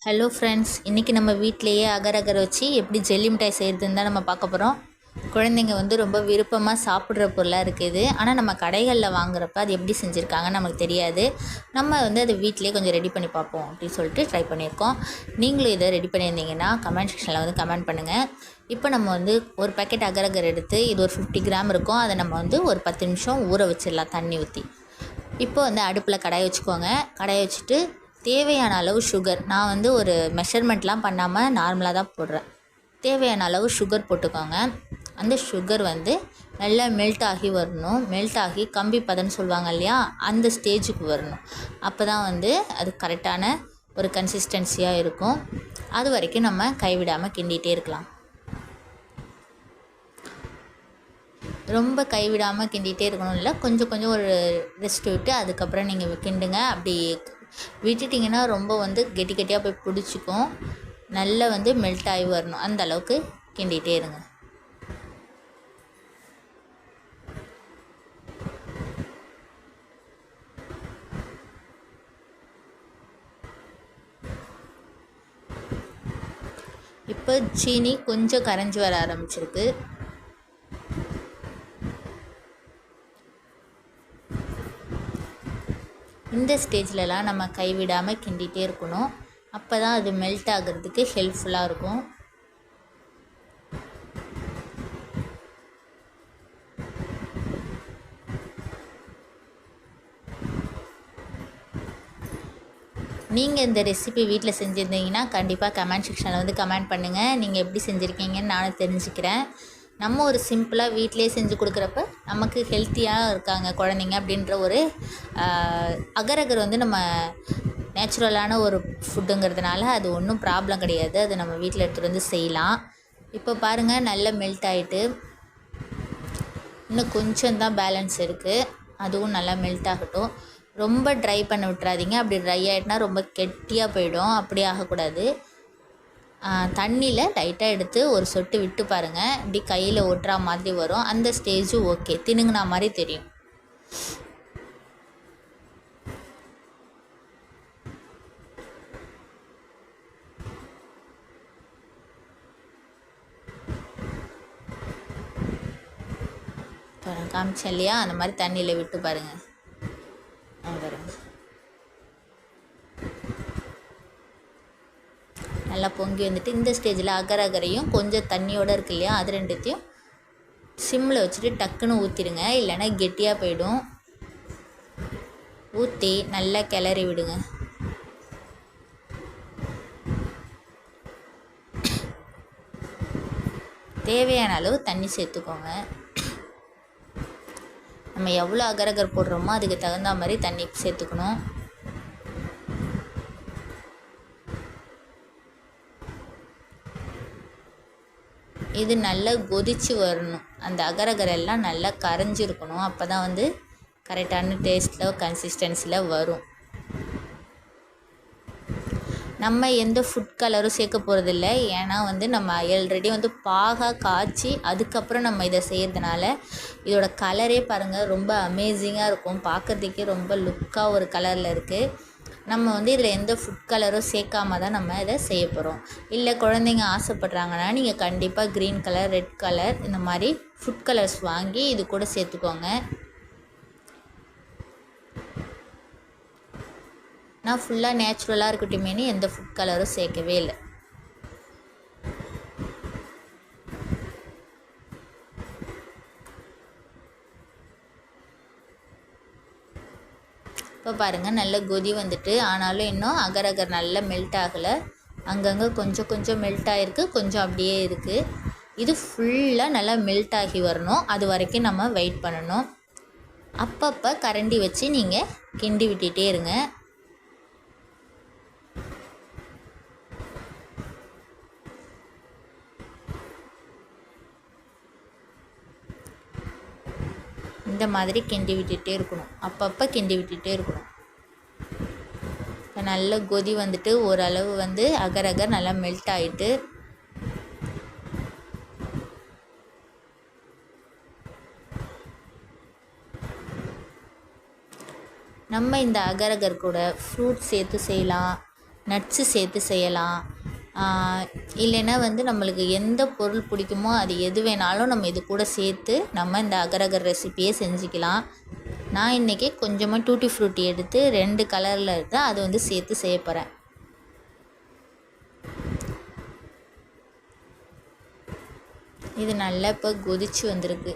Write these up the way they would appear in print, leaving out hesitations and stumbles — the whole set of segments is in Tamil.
ஹலோ ஃப்ரெண்ட்ஸ், இன்றைக்கி நம்ம வீட்டிலையே அகர் அகர் வச்சு எப்படி ஜெல்லி மிட்டாய் செய்கிறதுன்னு தான் நம்ம பார்க்க போகிறோம். குழந்தைங்க ரொம்ப விருப்பமாக சாப்பிட்ற பொருளாக இருக்குது. ஆனால் நம்ம கடைகளில் வாங்குறப்ப அது எப்படி செஞ்சுருக்காங்கன்னு நமக்கு தெரியாது. நம்ம அதை வீட்டிலே கொஞ்சம் ரெடி பண்ணி பார்ப்போம் அப்படின்னு சொல்லிட்டு ட்ரை பண்ணியிருக்கோம். நீங்களும் இதை ரெடி பண்ணியிருந்தீங்கன்னா கமெண்ட் செக்ஷனில் கமெண்ட் பண்ணுங்கள். இப்போ நம்ம ஒரு பேக்கெட் அகர் அகர் எடுத்து இது ஒரு 50 கிராம் இருக்கும். அதை நம்ம ஒரு 10 நிமிஷம் ஊற வச்சிடலாம் தண்ணி ஊற்றி. இப்போ அடுப்பில் கடாயை வச்சுக்கோங்க. கடாயை வச்சுட்டு தேவையான அளவு சுகர், நான் ஒரு மெஷர்மெண்ட்லாம் பண்ணாமல் நார்மலாக தான் போடுறேன். தேவையான அளவு சுகர் போட்டுக்கோங்க. அந்த சுகர் நல்லா மெல்ட் ஆகி வரணும். மெல்ட் ஆகி கம்பி பதம்னு சொல்லுவாங்க இல்லையா, அந்த ஸ்டேஜுக்கு வரணும். அப்போ தான் அது கரெக்டான ஒரு கன்சிஸ்டன்சியாக இருக்கும். அது வரைக்கும் நம்ம கைவிடாமல் கிண்டிகிட்டே இருக்கலாம். ரொம்ப கைவிடாமல் கிண்டிகிட்டே இருக்கணும் இல்லை, கொஞ்சம் கொஞ்சம் ஒரு ரெஸ்ட் விட்டு அதுக்கப்புறம் நீங்கள் கிண்டுங்க. அப்படி விட்டுட்டிங்கன்னா ரொம்ப கெட்டி கெட்டியாக போய் பிடிச்சிக்கும். நல்லா மெல்ட் ஆகி வரணும். அந்த அளவுக்கு கிண்டிகிட்டே இருங்க. இப்போ சீனி கொஞ்சம் கரைஞ்சி வர ஆரம்பிச்சிருக்கு. இந்த ஸ்டேஜ்லலாம் நம்ம கைவிடாமல் கிண்டிகிட்டே இருக்கணும். அப்போ தான் அது மெல்ட் ஆகிறதுக்கு ஹெல்ப்ஃபுல்லாக இருக்கும். நீங்கள் இந்த ரெசிபி வீட்டில் செஞ்சுருந்தீங்கன்னா கண்டிப்பாக கமெண்ட் செக்ஷனில் கமெண்ட் பண்ணுங்கள். நீங்கள் எப்படி செஞ்சுருக்கீங்கன்னு நானும் தெரிஞ்சுக்கிறேன். நம்ம ஒரு சிம்பிளாக வீட்டிலே செஞ்சு கொடுக்குறப்ப நமக்கு ஹெல்த்தியாக இருக்காங்க குழந்தைங்க அப்படின்ற ஒரு அகர் அகர் நம்ம நேச்சுரலான ஒரு ஃபுட்டுங்கிறதுனால அது ஒன்றும் ப்ராப்ளம் கிடையாது. அது நம்ம வீட்டில் எடுத்துகிட்டு செய்யலாம். இப்போ பாருங்கள், நல்லா மெல்ட் ஆகிட்டு இன்னும் கொஞ்சம் தான் பேலன்ஸ் இருக்குது. அதுவும் நல்லா மெல்ட் ஆகட்டும். ரொம்ப ட்ரை பண்ண விட்டுறாதீங்க. அப்படி ட்ரை ஆகிட்டுனா ரொம்ப கெட்டியாக போயிடும். அப்படி ஆகக்கூடாது. தண்ணியில் லைட்டாக எடுத்து ஒரு சொட்டு விட்டு பாருங்கள். இப்படி கையில் ஒட்டுறா மாதிரி வரும். அந்த ஸ்டேஜு ஓகே, திணுங்கினா மாதிரி தெரியும். காமிச்சேன் இல்லையா, அந்த மாதிரி தண்ணியில் விட்டு பாருங்கள். நல்லா பொங்கி இந்த ஸ்டேஜில் அகர் அகரையும் கொஞ்சம் தண்ணியோடு இருக்கு இல்லையா, அது ரெண்டுத்தையும் சிம்மில் வச்சுட்டு டக்குன்னு ஊற்றிடுங்க. இல்லைன்னா கெட்டியாக போயிடும். ஊற்றி நல்லா கிளறி விடுங்க. தேவையான அளவு தண்ணி சேர்த்துக்கோங்க. நம்ம எவ்வளோ அகர் அகர் போடுறோமோ அதுக்கு தகுந்த மாதிரி தண்ணி சேர்த்துக்கணும். இது நல்லா கொதித்து வரணும். அந்த அகர் அகர் எல்லாம் நல்லா கரைஞ்சிருக்கணும். அப்போ தான் கரெக்டான டேஸ்ட்டில் கன்சிஸ்டன்சியில் வரும். நம்ம எந்த ஃபுட் கலரும் சேர்க்க போகிறதில்ல. ஏன்னா நம்ம ஆல்ரெடி பாகாக காய்ச்சி அதுக்கப்புறம் நம்ம இதை செய்கிறதுனால இதோட கலரே பாருங்கள், ரொம்ப அமேசிங்காக இருக்கும். பார்க்குறதுக்கே ரொம்ப லுக்காக ஒரு கலரில் இருக்குது. நம்ம இதில் எந்த ஃபுட் கலரும் சேர்க்காம தான் நம்ம இதை செய்ய போகிறோம். இல்லை குழந்தைங்க ஆசைப்பட்றாங்கன்னா நீங்கள் கண்டிப்பாக க்ரீன் கலர், ரெட் கலர் இந்த மாதிரி ஃபுட் கலர்ஸ் வாங்கி இது கூட சேர்த்துக்கோங்க. நான் ஃபுல்லாக நேச்சுரலாக இருக்கட்டுமேனு எந்த ஃபுட் கலரும் சேர்க்கவே இல்லை. இப்போ பாருங்கள், நல்ல கொதி ஆனாலும் இன்னும் அகர் அகர் நல்லா மெல்ட் ஆகலை. அங்கங்கே கொஞ்சம் கொஞ்சம் மெல்ட் ஆகிருக்கு, கொஞ்சம் அப்படியே இருக்குது. இது ஃபுல்லாக நல்லா மெல்ட் ஆகி வரணும். அது வரைக்கும் நம்ம வெயிட் பண்ணணும். அப்பப்போ கரண்டி வச்சு நீங்கள் கிண்டி விட்டுட்டே இருங்க. இந்த மாதிரி கிண்டி விட்டுகிட்டே இருக்கணும். அப்பப்போ கிண்டி விட்டுகிட்டே இருக்கணும். இப்போ நல்ல கொதி ஓரளவு அகர் அகர் நல்லா மெல்ட் ஆகிட்டு நம்ம இந்த அகர் அகர் கூட ஃப்ரூட் சேர்த்து செய்யலாம். நட்ஸு சேர்த்து செய்யலாம். இல்லைன்னா வந்து நம்மளுக்கு எந்த பொருள் பிடிக்குமோ அது எது வேணாலும் நம்ம இது கூட சேர்த்து நம்ம இந்த அகரகர் ரெசிப்பியே செஞ்சுக்கலாம். நான் இன்றைக்கி கொஞ்சமாக டூட்டி ஃப்ரூட்டி எடுத்து 2 கலரில் இருந்தால் அது வந்து சேர்த்து செய்ய போகிறேன். இது நல்லா இப்போ கொதிச்சு வந்திருக்கு.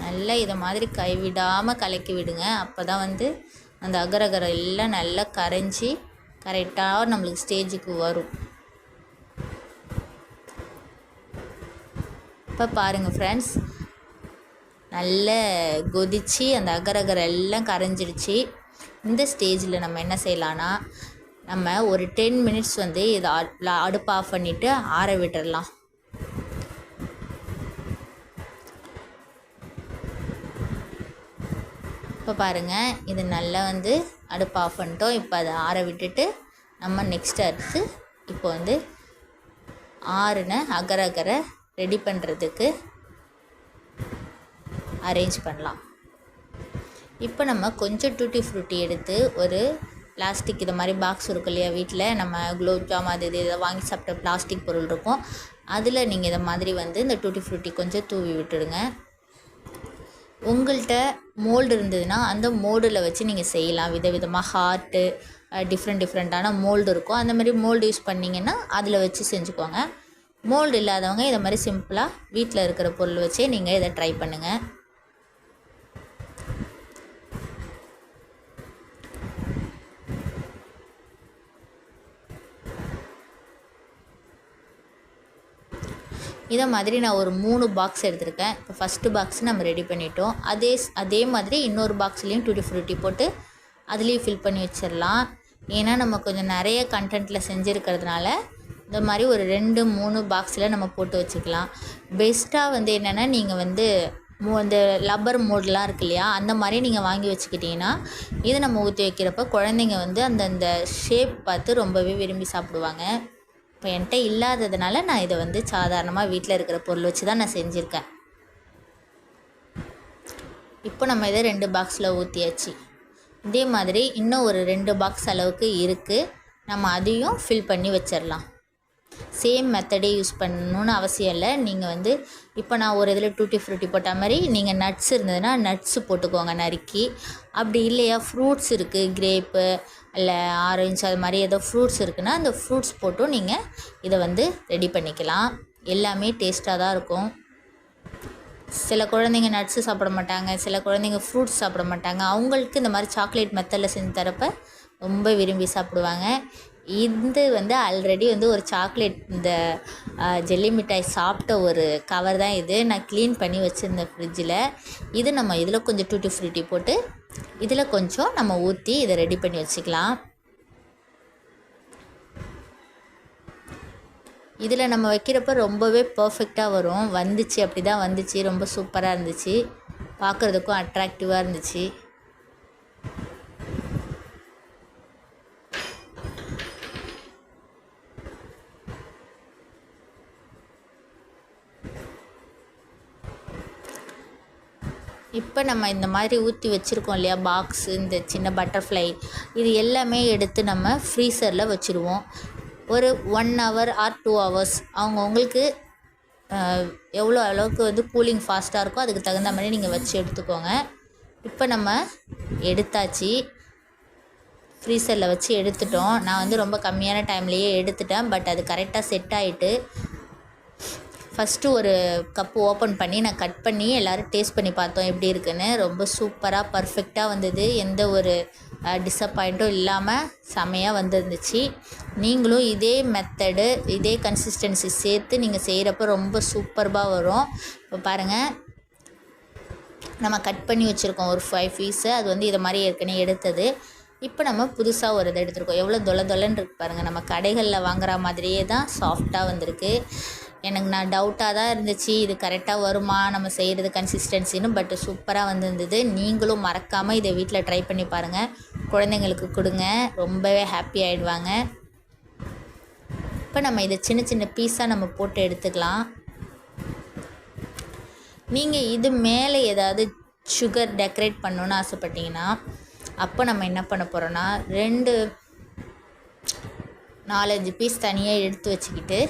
நல்லா இதை மாதிரி கைவிடாமல் கலக்கி விடுங்க. அப்போ தான் வந்து அந்த அகரகரை எல்லாம் நல்லா கரைஞ்சி கரெக்டாக நம்மளுக்கு ஸ்டேஜுக்கு வரும். இப்போ பாருங்கள் ஃப்ரெண்ட்ஸ், நல்ல கொதித்து அந்த அகரகரை எல்லாம் கரைஞ்சிடுச்சு. இந்த ஸ்டேஜில் நம்ம என்ன செய்யலான்னா, நம்ம ஒரு 10 மினிட்ஸ் வந்து இதை அடுப்பு ஆஃப் பண்ணிவிட்டு ஆற விட்டுடலாம். இப்போ பாருங்கள், இது நல்லா வந்து அடுப்பு ஆஃப் பண்ணிட்டோம். இப்போ அதை ஆற விட்டுட்டு நம்ம நெக்ஸ்ட் அடுத்து இப்போ வந்து ஆறுன அகரகரை ரெடி பண்ணுறதுக்கு அரேஞ்ச் பண்ணலாம். இப்போ நம்ம கொஞ்சம் டூட்டி ஃப்ரூட்டி எடுத்து ஒரு பிளாஸ்டிக் இது மாதிரி பாக்ஸ் இருக்கும் இல்லையா, வீட்டில் நம்ம குலோப் ஜாம் அது இதை வாங்கி சாப்பிட்ட பிளாஸ்டிக் பொருள் இருக்கும், அதில் நீங்கள் இதை மாதிரி வந்து இந்த டூட்டி ஃப்ரூட்டி கொஞ்சம் தூவி விட்டுடுங்க. உங்கள்கிட்ட மோல்டு இருந்ததுன்னா அந்த மோல்டில் வச்சு நீங்கள் செய்யலாம். விதவிதமாக ஹார்ட்டு டிஃப்ரெண்ட்டான மோல்டு இருக்கும். அந்த மாதிரி மோல்டு யூஸ் பண்ணிங்கன்னா அதில் வச்சு செஞ்சுக்கோங்க. மோல்டு இல்லாதவங்க இதை மாதிரி சிம்பிளாக வீட்டில் இருக்கிற பொருள் வச்சே நீங்கள் இதை ட்ரை பண்ணுங்கள். இதை மாதிரி நான் ஒரு 3 பாக்ஸ் எடுத்திருக்கேன். இப்போ ஃபஸ்ட்டு பாக்ஸ் நம்ம ரெடி பண்ணிட்டோம். அதே மாதிரி இன்னொரு பாக்ஸ்லேயும் டூட்டி ஃப்ரூட்டி போட்டு அதுலேயும் ஃபில் பண்ணி வச்சிடலாம். ஏன்னா நம்ம கொஞ்சம் நிறைய கண்டென்ட்டில் செஞ்சுருக்கிறதுனால இந்த மாதிரி ஒரு 2-3 பாக்ஸில் நம்ம போட்டு வச்சுக்கலாம். பெஸ்ட்டாக வந்து என்னென்னா, நீங்கள் வந்து இந்த லப்பர் மோட்லாம் இருக்கு இல்லையா, அந்த மாதிரி நீங்கள் வாங்கி வச்சுக்கிட்டிங்கன்னா இதை நம்ம ஊற்றி வைக்கிறப்ப குழந்தைங்க வந்து அந்தந்த ஷேப் பார்த்து ரொம்பவே விரும்பி சாப்பிடுவாங்க. இப்போ என்கிட்ட இல்லாததுனால நான் இதை வந்து சாதாரணமாக வீட்டில் இருக்கிற பொருள் வச்சு தான் நான் செஞ்சுருக்கேன். இப்போ நம்ம இதை 2 பாக்ஸில் ஊற்றியாச்சு. இதே மாதிரி இன்னும் ஒரு 2 பாக்ஸ் அளவுக்கு இருக்குது. நம்ம அதையும் ஃபில் பண்ணி வச்சிடலாம். சேம் மெத்தடே யூஸ் பண்ணணுன்னு அவசியம் இல்லை. நீங்கள் வந்து இப்போ நான் ஒரு இதில் டூட்டி ஃப்ரூட்டி போட்ட மாதிரி நீங்கள் நட்ஸ் இருந்ததுன்னா நட்ஸு போட்டுக்கோங்க நறுக்கி. அப்படி இல்லையா, ஃப்ரூட்ஸ் இருக்குது, கிரேப்பு இல்லை ஆரஞ்சு அது மாதிரி ஏதோ ஃப்ரூட்ஸ் இருக்குன்னா அந்த ஃப்ரூட்ஸ் போட்டும் நீங்கள் இதை வந்து ரெடி பண்ணிக்கலாம். எல்லாமே டேஸ்ட்டாக தான் இருக்கும். சில குழந்தைங்க நட்ஸு சாப்பிட மாட்டாங்க, சில குழந்தைங்க ஃப்ரூட்ஸ் சாப்பிட மாட்டாங்க. அவங்களுக்கு இந்த மாதிரி சாக்லேட் மெத்தடில் செஞ்சு தரப்போ ரொம்ப விரும்பி சாப்பிடுவாங்க. இது வந்து ஆல்ரெடி வந்து ஒரு சாக்லேட் இந்த ஜெல்லி மிட்டாய் சாப்பிட்ட ஒரு கவர் தான் இது. நான் க்ளீன் பண்ணி வச்சுருந்தேன் ஃப்ரிட்ஜில். இது நம்ம இதில் கொஞ்சம் டூட்டி ஃப்ரூட்டி போட்டு இதில் கொஞ்சம் நம்ம ஊற்றி இதை ரெடி பண்ணி வச்சுக்கலாம். இதில் நம்ம வைக்கிறப்ப ரொம்பவே பர்ஃபெக்டாக வரும். வந்துச்சு, அப்படி தான் வந்துச்சு. ரொம்ப சூப்பராக இருந்துச்சு, பார்க்குறதுக்கும் அட்ராக்டிவாக இருந்துச்சு. இப்போ நம்ம இந்த மாதிரி ஊற்றி வச்சுருக்கோம் இல்லையா பாக்ஸு, இந்த சின்ன பட்டர்ஃப்ளை, இது எல்லாமே எடுத்து நம்ம ஃப்ரீசரில் வச்சுருவோம். ஒரு 1 hour ஆர் 2 hours அவங்கவுங்களுக்கு எவ்வளோ அளவுக்கு வந்து கூலிங் ஃபாஸ்ட்டாக இருக்கோ அதுக்கு தகுந்த மாதிரி நீங்கள் வச்சு எடுத்துக்கோங்க. இப்போ நம்ம எடுத்தாச்சு, ஃப்ரீசரில் வச்சு எடுத்துட்டோம். நான் வந்து ரொம்ப கம்மியான டைம்லேயே எடுத்துட்டேன். பட் அது கரெக்டாக செட் ஆகிட்டு ஃபஸ்ட்டு ஒரு கப்பு ஓப்பன் பண்ணி நான் கட் பண்ணி எல்லோரும் டேஸ்ட் பண்ணி பார்த்தோம் எப்படி இருக்குன்னு. ரொம்ப சூப்பராக பர்ஃபெக்டாக வந்தது. எந்த ஒரு டிஸப்பாயிண்ட்டும் இல்லாமல் செமையாக வந்துருந்துச்சு. நீங்களும் இதே மெத்தடு இதே கன்சிஸ்டன்சி சேர்த்து நீங்கள் செய்கிறப்ப ரொம்ப சூப்பராக வரும். இப்போ பாருங்கள், நம்ம கட் பண்ணி வச்சுருக்கோம் ஒரு 5 பீஸு. அது வந்து இதை மாதிரி ஏற்கனவே எடுத்தது. இப்போ நம்ம புதுசாக ஒரு இதை எடுத்துருக்கோம். எவ்வளோ தொலைன்னு இருக்கு பாருங்கள். நம்ம கடைகளில் வாங்குற மாதிரியே தான் சாஃப்டாக வந்திருக்கு. எனக்கு நான் டவுட்டாக தான் இருந்துச்சு, இது கரெக்டாக வருமா நம்ம செய்கிறது கன்சிஸ்டன்சின்னு. பட் சூப்பராக வந்துருந்தது. நீங்களும் மறக்காமல் இதை வீட்டில் ட்ரை பண்ணி பாருங்கள். குழந்தைங்களுக்கு கொடுங்க, ரொம்பவே ஹாப்பி ஆகிடுவாங்க. இப்போ நம்ம இதை சின்ன சின்ன பீஸாக நம்ம போட்டு எடுத்துக்கலாம். நீங்கள் இது மேலே ஏதாவது சுகர் டெக்கரேட் பண்ணணுன்னு ஆசைப்பட்டீங்கன்னா அப்போ நம்ம என்ன பண்ண போகிறோன்னா 4-5 பீஸ் தனியாக எடுத்து வச்சுக்கிட்டு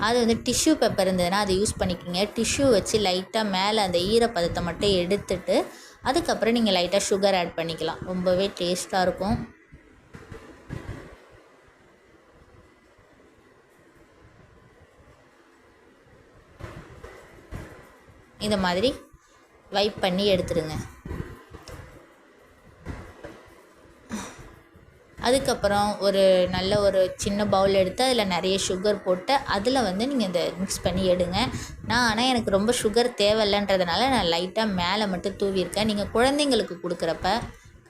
அது வந்து டிஷ்யூ பேப்பர் இருந்ததுன்னா அதை யூஸ் பண்ணிக்கோங்க. டிஷ்யூ வச்சு லைட்டாக மேலே அந்த ஈரப்பதத்தை மட்டும் எடுத்துட்டு அதுக்கப்புறம் நீங்கள் லைட்டாக சுகர் ஆட் பண்ணிக்கலாம். ரொம்பவே டேஸ்ட்டாக இருக்கும். இந்த மாதிரி வைப் பண்ணி எடுத்துடுங்க. அதுக்கப்புறம் ஒரு சின்ன பவுல் எடுத்து அதில் நிறைய சுகர் போட்டு அதில் வந்து நீங்கள் இதை மிக்ஸ் பண்ணி எடுங்க. ஆனால் எனக்கு ரொம்ப சுகர் தேவையில்லைன்றதுனால நான் லைட்டாக மேலே மட்டும் தூவியிருக்கேன். நீங்கள் குழந்தைங்களுக்கு கொடுக்குறப்ப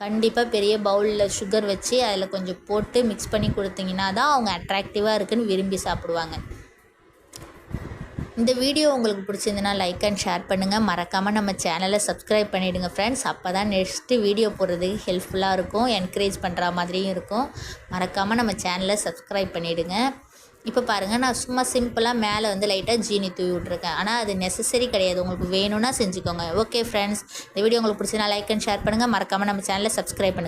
கண்டிப்பாக பெரிய பவுலில் சுகர் வச்சு அதில் கொஞ்சம் போட்டு மிக்ஸ் பண்ணி கொடுத்தீங்கன்னா தான் அவங்க அட்ராக்டிவாக இருக்குன்னு விரும்பி சாப்பிடுவாங்க. இந்த வீடியோ உங்களுக்கு பிடிச்சிருந்துன்னா லைக் அண்ட் ஷேர் பண்ணுங்கள். மறக்காமல் நம்ம சேனலை சப்ஸ்கிரைப் பண்ணிவிடுங்க ஃப்ரெண்ட்ஸ். அப்போ தான் நெக்ஸ்ட்டு வீடியோ போடுறதுக்கு ஹெல்ப்ஃபுல்லாக இருக்கும், என்கரேஜ் பண்ணுற மாதிரியும் இருக்கும். மறக்காமல் நம்ம சேனலை சப்ஸ்கிரைப் பண்ணிவிடுங்க. இப்போ பாருங்கள், நான் சும்மா சிம்பிளாக மேலே வந்து லைட்டாக ஜீனி தூவி விட்ருக்கேன். ஆனால் அது நெசசரி கிடையாது, உங்களுக்கு வேணும்னா செஞ்சுக்கோங்க. ஓகே ஃப்ரெண்ட்ஸ், இந்த வீடியோ உங்களுக்கு பிடிச்சிருந்தா லைக் அண்ட் ஷேர் பண்ணுங்கள். மறக்காமல் நம்ம சேனலை சப்ஸ்கிரைப் பண்ணுங்கள்.